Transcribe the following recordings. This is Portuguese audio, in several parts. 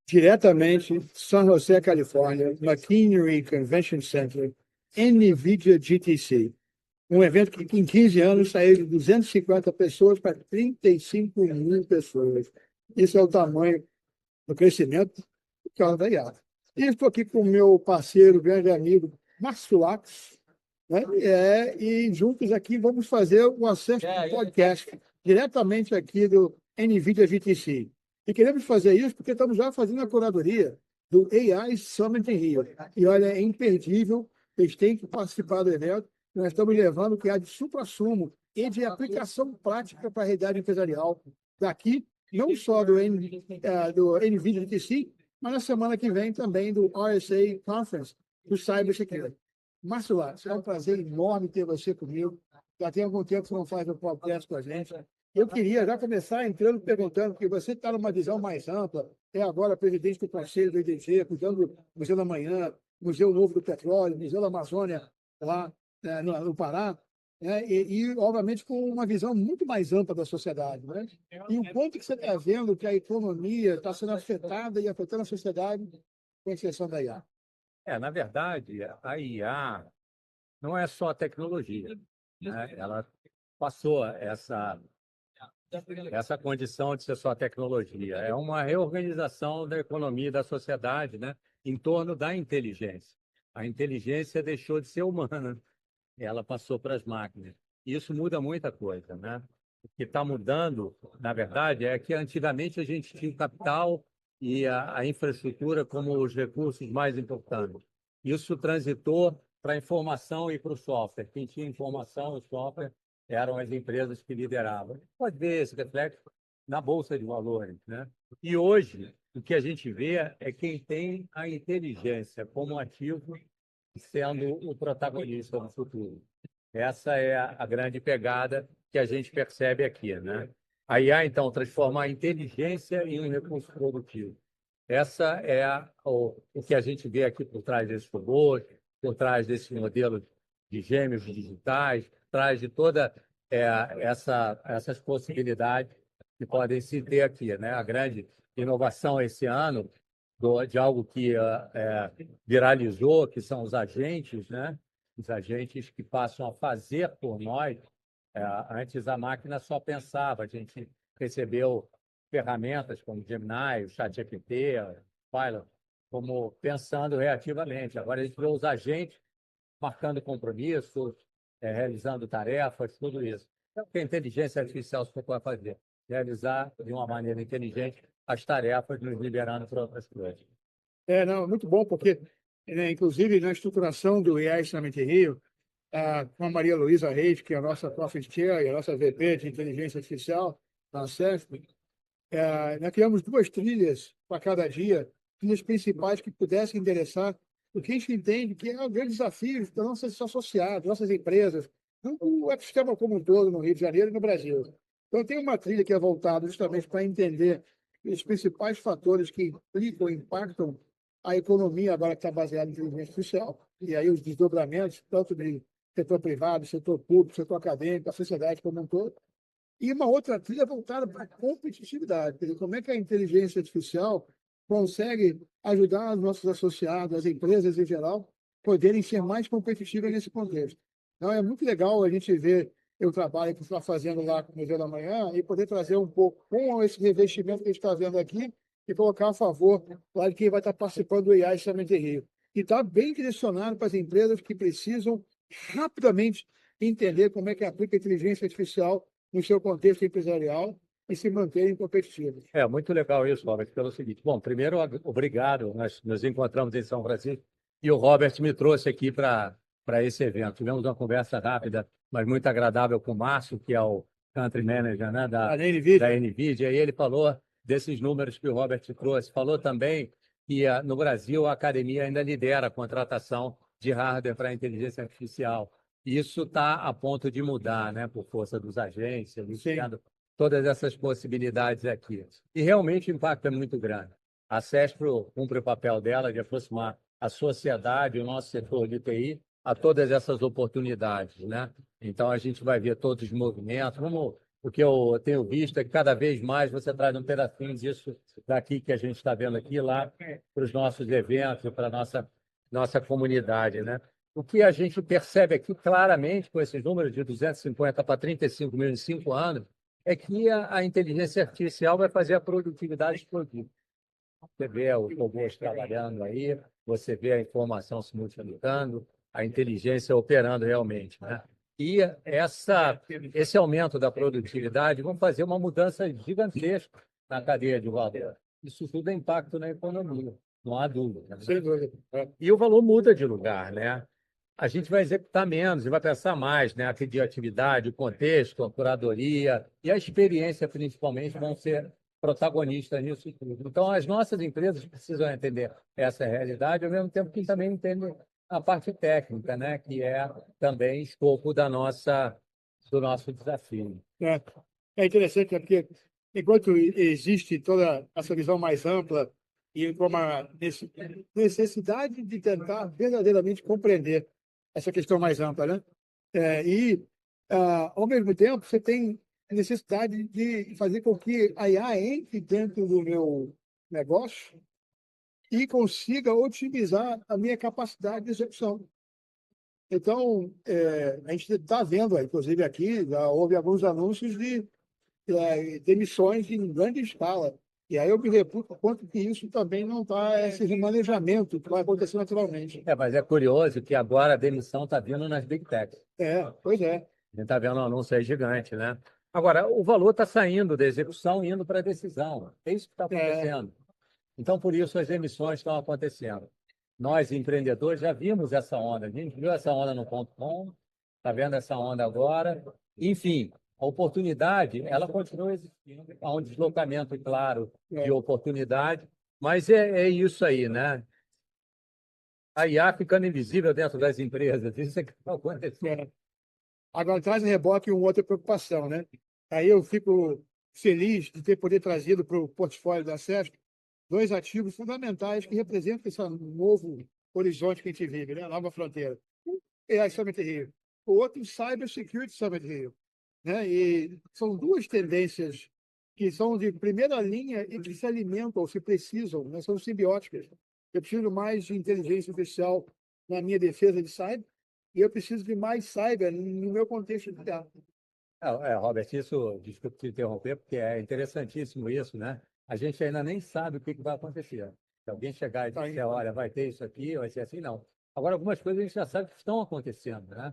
Diretamente San José, Califórnia, McKinney Convention Center, NVIDIA GTC. Um evento que em 15 anos saiu de 250 pessoas para 35 mil pessoas. Isso é o tamanho do crescimento por causa da IA. E estou aqui com o meu parceiro, grande amigo, Márcio Ax, né? E juntos aqui vamos fazer o acesso do podcast diretamente aqui do NVIDIA GTC. E queremos fazer isso porque estamos já fazendo a curadoria do AI Summit em Rio. E olha, é imperdível, eles têm que participar do evento. Nós estamos levando o que há de supra-sumo e de aplicação prática para a realidade empresarial daqui, não só do NVIDIA GTC, mas na semana que vem também do RSA Conference, do Cybersecurity. Márcio Lattes, é um prazer enorme ter você comigo. Já tem algum tempo que você não faz o podcast com a gente. Eu queria já começar entrando perguntando, porque você está numa visão mais ampla, é agora presidente do Conselho do IDG, cuidando do Museu da Manhã, Museu Novo do Petróleo, Museu da Amazônia, lá no Pará, né? Obviamente, com uma visão muito mais ampla da sociedade. Né? E o quanto que você está vendo que a economia está sendo afetada e afetando a sociedade com exceção da IA? Na verdade, a IA não é só tecnologia, né? Ela passou essa condição de ser só tecnologia. É uma reorganização da economia e da sociedade, né, em torno da inteligência. A inteligência deixou de ser humana, ela passou para as máquinas. Isso muda muita coisa, né? O que está mudando, na verdade, é que antigamente a gente tinha o capital e a infraestrutura como os recursos mais importantes. Isso transitou para a informação e para o software. Quem tinha informação e software eram as empresas que lideravam. Pode ver esse reflexo na Bolsa de Valores, né? E hoje, o que a gente vê é quem tem a inteligência como ativo sendo o protagonista do futuro. Essa é a grande pegada que a gente percebe aqui, né? A IA, então, transforma a inteligência em um recurso produtivo. Essa é o que a gente vê aqui por trás desses robôs, por trás desses modelos de gêmeos digitais, por trás de toda essas possibilidades que podem se ter aqui, né? A grande inovação esse ano de algo que viralizou, que são os agentes, né? Os agentes que passam a fazer por nós. Antes a máquina só pensava, a gente recebeu ferramentas como Gemini, o ChatGPT, Pilot, como pensando reativamente. Agora a gente vê os agentes marcando compromissos, realizando tarefas, tudo isso. É o que a inteligência artificial se propõe a fazer, realizar de uma maneira inteligente as tarefas, nos liberando para outras coisas. Não, muito bom, porque, né, inclusive, na estruturação do AI Summit Rio, com a Maria Luísa Reis, que é a nossa Profit Chair e a nossa VP de Inteligência Artificial da CESP, nós criamos 2 trilhas para cada dia, trilhas principais que pudessem endereçar o que a gente entende que é o grande desafio dos nossos associados, nossas empresas, o ecossistema como um todo no Rio de Janeiro e no Brasil. Então, tem uma trilha que é voltada justamente para entender os principais fatores que implicam, impactam a economia agora que está baseada em inteligência artificial, e aí os desdobramentos, tanto de setor privado, setor público, setor acadêmico, a sociedade como um todo. E uma outra trilha voltada para a competitividade, quer dizer, como é que a inteligência artificial consegue ajudar os nossos associados, as empresas em geral, poderem ser mais competitivas nesse contexto. Então, é muito legal a gente ver o trabalho que está fazendo lá com o Museu da Manhã e poder trazer um pouco com esse revestimento que a gente está vendo aqui e colocar a favor lá de quem vai estar participando do AI Summit Rio. E está bem direcionado para as empresas que precisam rapidamente entender como é que aplica a inteligência artificial no seu contexto empresarial e se manterem competitivos. Muito legal isso, Robert, pelo seguinte. Bom, primeiro, obrigado. Nós nos encontramos em São Francisco e o Robert me trouxe aqui para esse evento. Tivemos uma conversa rápida, mas muito agradável com o Márcio, que é o Country Manager, né, da NVIDIA, e ele falou desses números que o Robert trouxe. Falou também que no Brasil a academia ainda lidera a contratação de hardware para a inteligência artificial. Isso está a ponto de mudar, né, por força dos agentes, todas essas possibilidades aqui. E realmente o impacto é muito grande. A CESPRO cumpre o papel dela de aproximar a sociedade, o nosso setor de TI, a todas essas oportunidades, né? Então, a gente vai ver todos os movimentos. O que eu tenho visto é que cada vez mais você traz um pedacinho disso daqui que a gente está vendo aqui, lá para os nossos eventos, para a nossa comunidade, né? O que a gente percebe aqui claramente com esses números de 250 para 35 mil em 5 anos é que a inteligência artificial vai fazer a produtividade explodir. Você vê os robôs trabalhando aí, você vê a informação se multiplicando, a inteligência operando realmente, né? E esse aumento da produtividade vão fazer uma mudança gigantesca na cadeia de valor. Isso tudo é impacto na economia, não há dúvida, né? Sem dúvida. E o valor muda de lugar, né? A gente vai executar menos e vai pensar mais, né? A criatividade, o contexto, a curadoria e a experiência, principalmente, vão ser protagonistas nisso tudo. Então, as nossas empresas precisam entender essa realidade, ao mesmo tempo que também entendem a parte técnica, né? Que é também escopo do nosso desafio. É interessante, né, porque enquanto existe toda essa visão mais ampla e com uma necessidade de tentar verdadeiramente compreender essa questão mais ampla, né? Ao mesmo tempo, você tem necessidade de fazer com que a IA entre dentro do meu negócio e consiga otimizar a minha capacidade de execução. Então, a gente está vendo, inclusive aqui, já houve alguns anúncios de demissões em grande escala. E aí eu me reputo quanto que isso também não está, esse remanejamento que vai acontecer naturalmente. Mas é curioso que agora a demissão está vindo nas Big Techs. Pois é. A gente está vendo um anúncio aí gigante, né? Agora, o valor está saindo da execução e indo para a decisão. É isso que está acontecendo. Então, por isso, as emissões estão acontecendo. Nós, empreendedores, já vimos essa onda. A gente viu essa onda no .com, está vendo essa onda agora. Enfim, a oportunidade, ela continua existindo. Há um deslocamento, claro, de oportunidade, mas é isso aí, né? A IA ficando invisível dentro das empresas. Isso é que está acontecendo. Agora, traz em reboque uma outra preocupação, né? Aí eu fico feliz de ter poder trazido para o portfólio da SESC 2 ativos fundamentais que representam esse novo horizonte que a gente vive, né? A nova fronteira. Um é a Summit Rio, o outro Cyber Security Summit Rio, né? E são 2 tendências que são de primeira linha e que se alimentam, ou se precisam, né? São simbióticas. Eu preciso mais de inteligência artificial na minha defesa de cyber e eu preciso de mais cyber no meu contexto interno. Robert, isso, desculpe te interromper, porque é interessantíssimo isso, né? A gente ainda nem sabe o que vai acontecer. Se alguém chegar e disser, olha, vai ter isso aqui, vai ser assim, não. Agora, algumas coisas a gente já sabe que estão acontecendo, né?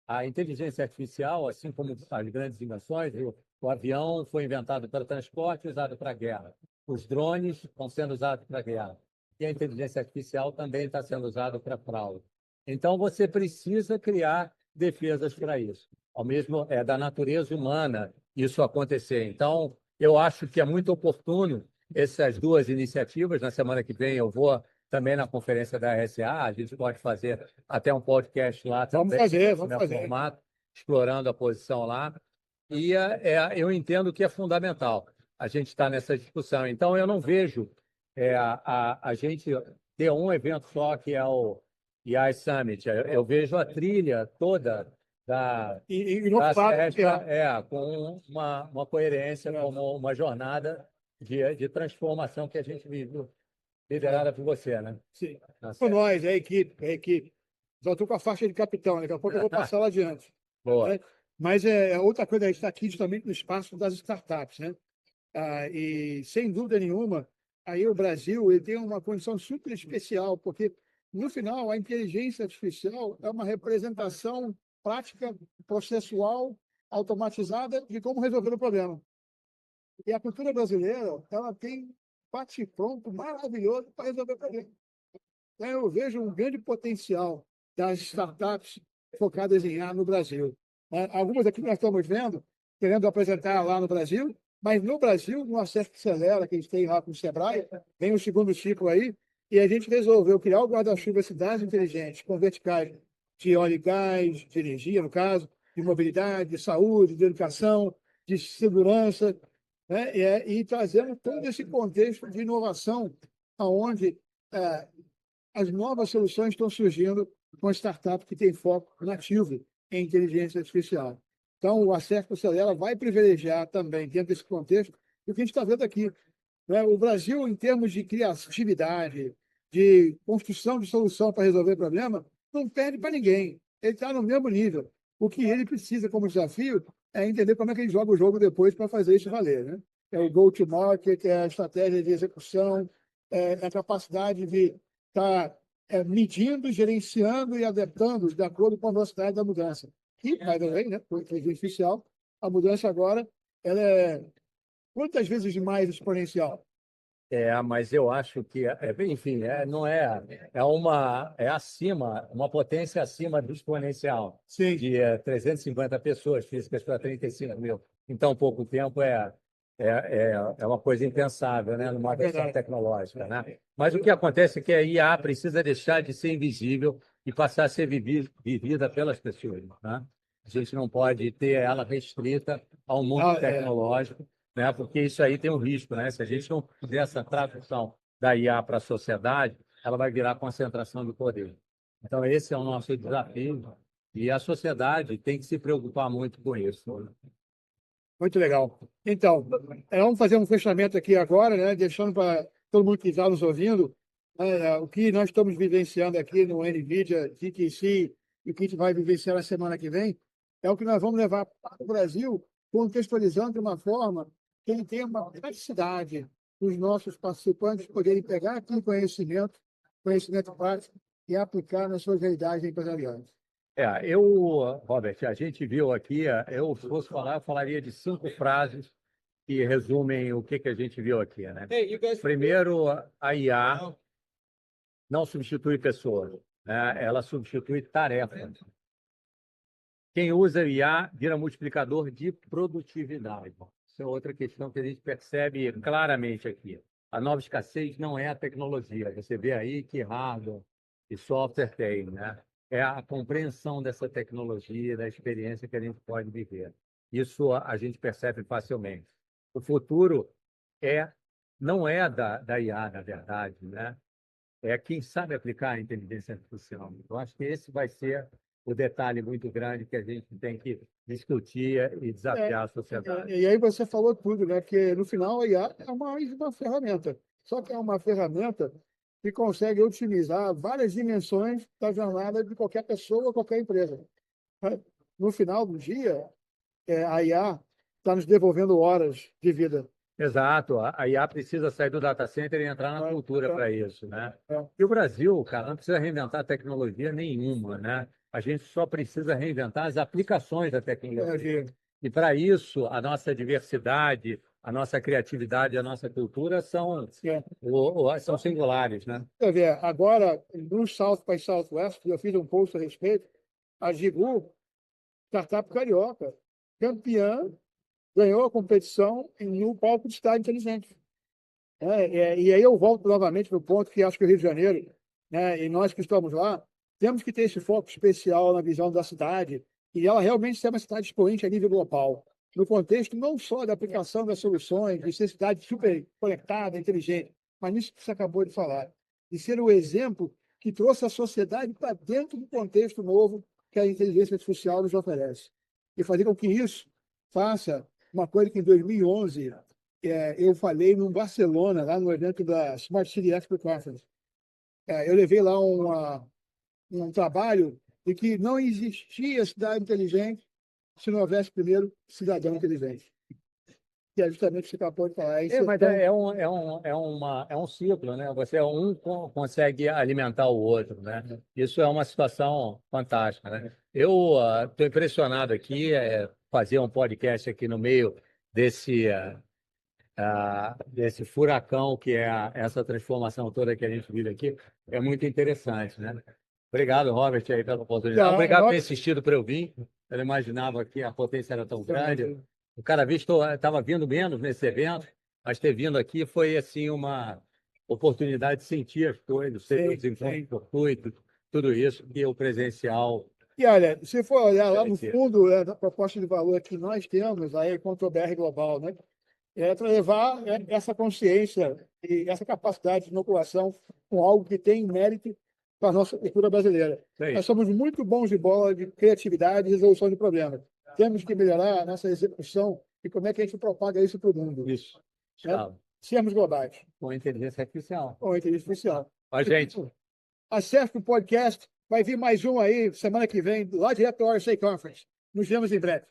A inteligência artificial, assim como as grandes invenções, o avião foi inventado para transporte, usado para guerra. Os drones estão sendo usados para guerra. E a inteligência artificial também está sendo usada para fraude. Então, você precisa criar defesas para isso. Ao mesmo é da natureza humana isso acontecer. Então, eu acho que é muito oportuno essas 2 iniciativas. Na semana que vem eu vou também na conferência da RSA, a gente pode fazer até um podcast lá também. Vamos fazer. Formato, explorando a posição lá. E eu entendo que é fundamental a gente estar nessa discussão. Então, eu não vejo a gente ter um evento só, que é o AI Summit. Eu vejo a trilha toda da SESC com uma coerência, como uma jornada de transformação que a gente vive, liderada por você, né? Sim. Por nós, é a equipe. Já estou com a faixa de capitão, daqui a pouco eu vou passar lá adiante. Boa. Né? Mas outra coisa, a gente está aqui justamente no espaço das startups, né? E, sem dúvida nenhuma, aí o Brasil ele tem uma condição super especial, porque, no final, a inteligência artificial é uma representação prática, processual, automatizada de como resolver o problema. E a cultura brasileira, ela tem bate-pronto maravilhoso para resolver o problema. Então, eu vejo um grande potencial das startups focadas em IA no Brasil. Algumas aqui nós estamos vendo, querendo apresentar lá no Brasil, mas no Brasil, no Acesso Acelera, que a gente tem lá com o Sebrae, vem o segundo ciclo aí, e a gente resolveu criar o guarda-chuva Cidades Inteligentes, com verticais de óleo e gás, de energia, no caso, de mobilidade, de saúde, de educação, de segurança, né? E trazendo todo esse contexto de inovação onde as novas soluções estão surgindo com startups que têm foco nativo em inteligência artificial. Então, o Acerto Acelera vai privilegiar também, dentro desse contexto, o que a gente está vendo aqui, né? O Brasil, em termos de criatividade, de construção de solução para resolver problema, não perde para ninguém. Ele está no mesmo nível. O que ele precisa como desafio é entender como é que ele joga o jogo depois para fazer isso valer, né? É o go-to-market, é a estratégia de execução, é a capacidade de estar medindo, gerenciando e adaptando de acordo com a velocidade da mudança. E, by the way, né, por inteligência artificial, a mudança agora ela é quantas vezes mais exponencial? Mas eu acho que, enfim, não é acima, uma potência acima do exponencial, Sim, de 350 pessoas físicas para 35 mil. Em tão pouco tempo é uma coisa impensável, né, numa questão verdade. tecnológica, né? Mas o que acontece é que a IA precisa deixar de ser invisível e passar a ser vivida pelas pessoas, né? A gente não pode ter ela restrita ao mundo tecnológico, né? Porque isso aí tem um risco, né? Se a gente não fizer essa tradução da IA para a sociedade, ela vai virar concentração de poder. Então, esse é o nosso desafio e a sociedade tem que se preocupar muito com isso. Muito legal. Então, vamos fazer um fechamento aqui agora, né, deixando para todo mundo que está nos ouvindo, o que nós estamos vivenciando aqui no NVIDIA GTC e o que a gente vai vivenciar na semana que vem, é o que nós vamos levar para o Brasil, contextualizando de uma forma que ele tenha uma praticidade dos nossos participantes poderem pegar aquele conhecimento prático, e aplicar nas suas realidades empresariais. Robert, a gente viu aqui, eu se fosse falar, eu falaria de 5 frases que resumem o que a gente viu aqui, né? Primeiro, a IA não substitui pessoas, né? Ela substitui tarefas. Quem usa o IA vira multiplicador de produtividade. Isso é outra questão que a gente percebe claramente aqui. A nova escassez não é a tecnologia. Você vê aí que hardware e software tem, né? É a compreensão dessa tecnologia, da experiência que a gente pode viver. Isso a gente percebe facilmente. O futuro é não é da IA, na verdade, né? É quem sabe aplicar a inteligência artificial. Eu acho que esse vai ser o detalhe muito grande que a gente tem que discutir e desafiar a sociedade. E aí você falou tudo, né? Que no final a IA é uma ferramenta. Só que é uma ferramenta que consegue otimizar várias dimensões da jornada de qualquer pessoa, qualquer empresa. No final do dia, a IA está nos devolvendo horas de vida. Exato. A IA precisa sair do data center e entrar na cultura para isso, né? E o Brasil, cara, não precisa reinventar tecnologia nenhuma, né? A gente só precisa reinventar as aplicações da tecnologia. E para isso, a nossa diversidade, a nossa criatividade, a nossa cultura são singulares, né? Quer ver, agora, no South by Southwest, eu fiz um post a respeito, a Gigu, startup carioca, campeã, ganhou a competição no palco de cidade inteligente. E aí eu volto novamente para o ponto que acho que o Rio de Janeiro, né, e nós que estamos lá, temos que ter esse foco especial na visão da cidade e ela realmente ser uma cidade expoente a nível global, no contexto não só da aplicação das soluções, de ser cidade super conectada, inteligente, mas nisso que você acabou de falar, de ser o exemplo que trouxe a sociedade para dentro do contexto novo que a inteligência artificial nos oferece. E fazer com que isso faça uma coisa que em 2011 eu falei no Barcelona, lá no evento da Smart City Expo Conference. Eu levei lá um trabalho de que não existia cidade inteligente se não houvesse primeiro cidadão inteligente. Que é justamente o que você acabou de falar. Mas é um ciclo, né? Consegue alimentar o outro, né? Isso é uma situação fantástica, né? Eu estou impressionado aqui, fazer um podcast aqui no meio desse furacão que é essa transformação toda que a gente vive aqui, é muito interessante, né? Obrigado, Robert, aí pela oportunidade. Obrigado por ter insistido para eu vir. Eu não imaginava que a potência era tão grande. O cara visto estava vindo menos nesse evento, mas ter vindo aqui foi assim uma oportunidade de sentir as coisas, ser os encontros fortuitos, tudo isso que o presencial. E olha, se for olhar lá no fundo da proposta de valor que nós temos aí contra o BR Global, né? para levar essa consciência e essa capacidade de inoculação com algo que tem mérito para a nossa cultura brasileira. Isso aí. Nós somos muito bons de bola de criatividade e resolução de problemas. Temos que melhorar a nossa execução e como é que a gente propaga isso para o mundo. Isso. Né? Escala. Sermos globais, Com inteligência artificial. com a inteligência artificial. A gente. Acesse o podcast. Vai vir mais um aí, semana que vem, lá direto da RSA Conference. Nos vemos em breve.